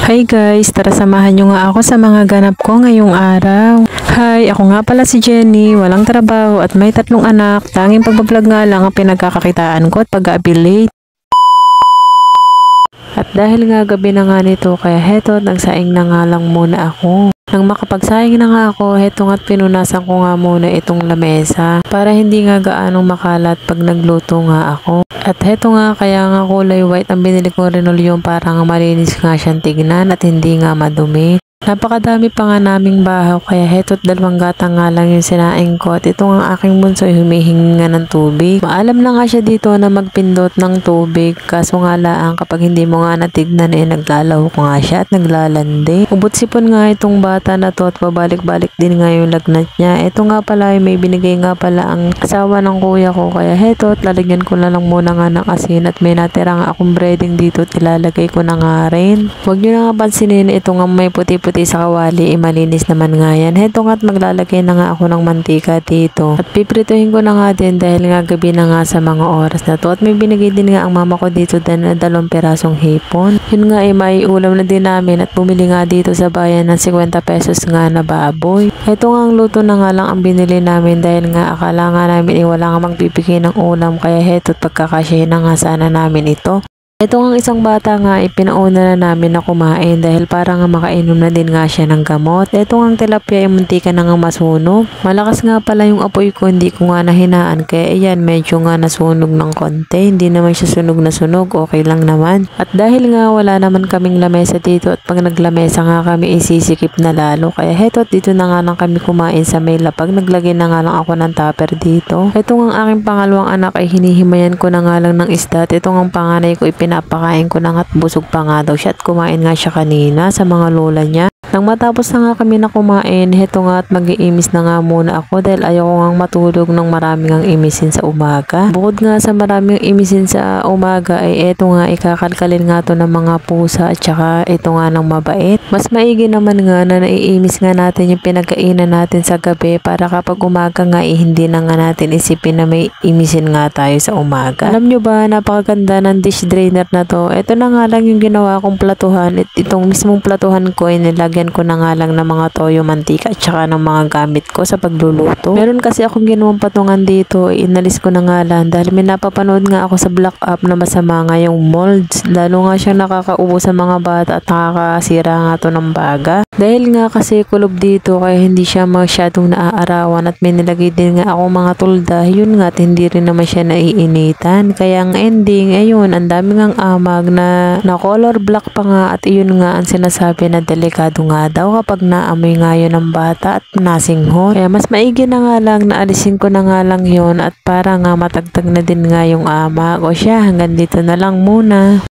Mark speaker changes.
Speaker 1: Hi guys, tara samahan nyo nga ako sa mga ganap ko ngayong araw. Hi, ako nga pala si Jenny, walang trabaho at may 3 anak. Tanging pagbablog nga lang ang pinagkakakitaan ko at pag-aabilate. At dahil nga gabi na nga nito, kaya heto, nagsaing na nga lang muna ako. Nang makapagsaing na nga ako, heto nga't pinunasan ko nga muna itong lamesa para hindi nga gaanong makalat pag nagluto nga ako. At heto nga, kaya nga kulay white ang binili ko linoleum para nga malinis nga siyang tignan at hindi nga madumi. Napakadami pa nga naming bahaw, kaya heto't 2 gatang nga lang yung sinaing ko at ito nga aking bunso'y humihingi nga ng tubig. Maalam na nga siya dito na magpindot ng tubig, kaso nga laang kapag hindi mo nga natignan naglalaw ko nga siya at naglalandi. Ubot sipon nga itong bata na to at pabalik-balik din nga yung lagnat niya. Ito nga pala may binigay nga pala ang asawa ng kuya ko, kaya heto't lalagyan ko na lang muna nga ng asin at may natira nga akong breading dito at ilalagay ko na nga rin. Huwag nyo na nga pansinin, ito nga may puti-puti sa kawali, malinis naman nga yan. Heto nga't maglalagay na nga ako ng mantika dito at piprituhin ko na nga din dahil nga gabi na nga sa mga oras na to. At may binigay din nga ang mama ko dito din na 2 pirasong hipon. Yun nga may ulam na din namin at bumili nga dito sa bayan ng 50 pesos nga na baboy. Heto nga ang luto na nga lang ang binili namin dahil nga akala nga namin wala nga magbibigay ng ulam, kaya heto't pagkakasyahin na nga sana namin ito. Ito nga isang bata nga ipinauna na namin na kumain dahil para nga makainom na din nga siya ng gamot. Ito nga ang tilapia muntika na nga masunog. Malakas nga pala yung apoy ko, hindi ko nga nahinaan, kaya ayan medyo nga nasunog ng konti. Hindi naman siya sunog na sunog, okay lang naman. At dahil nga wala naman kaming lamesa dito at pag naglamesa nga kami isisikip na lalo, kaya heto dito na nga lang kami kumain sa may lapag. Naglagay na nga lang ako ng tupper dito. Ito nga aking pangalawang anak ay hinihimayan ko na nga lang ng isda at ito nga panganay ko pinapakain ko na nga't busog pa nga daw siya at kumain nga siya kanina sa mga lola niya. Nang matapos na nga kami na kumain, heto nga at mag-iimis na nga muna ako dahil ayoko nga matulog ng maraming ang imisin sa umaga. Bukod nga sa maraming imisin sa umaga ay eto nga ikakalkalin nga to ng mga pusa at saka ito nga ng mabait. Mas maigi naman nga na naiimis nga natin yung pinagkainan natin sa gabi para kapag umaga nga hindi na nga natin isipin na may imisin nga tayo sa umaga. Alam nyo ba, napakaganda ng dish drainer na to. Ito na nga lang yung ginawa kong platuhan at itong mismong platuhan ko ay nilagyan ko na nga lang ng mga toyo, mantika at saka ng mga gamit ko sa pagluluto. Meron kasi akong ginawang patungan dito, inalis ko na nga lang dahil may napapanood nga ako sa Black App na masama nga yung molds. Lalo nga siyang nakakaubo sa mga bata at nakakasira nga to ng baga. Dahil nga kasi kulob dito kaya hindi siya masyadong naaarawan at may nilagay din nga ako mga tulda. Yun nga at hindi rin naman siya naiinitan. Kaya ang ending, ayun, ang dami ngang amag na color black pa nga at iyon nga ang sinasabi na delikado nga daw kapag naamoy nga yun ng bata at nasinghot. Kaya mas maigi na nga lang na alisin ko na nga lang yun at para nga matagtag na din nga yung amag. O siya, hanggang dito na lang muna.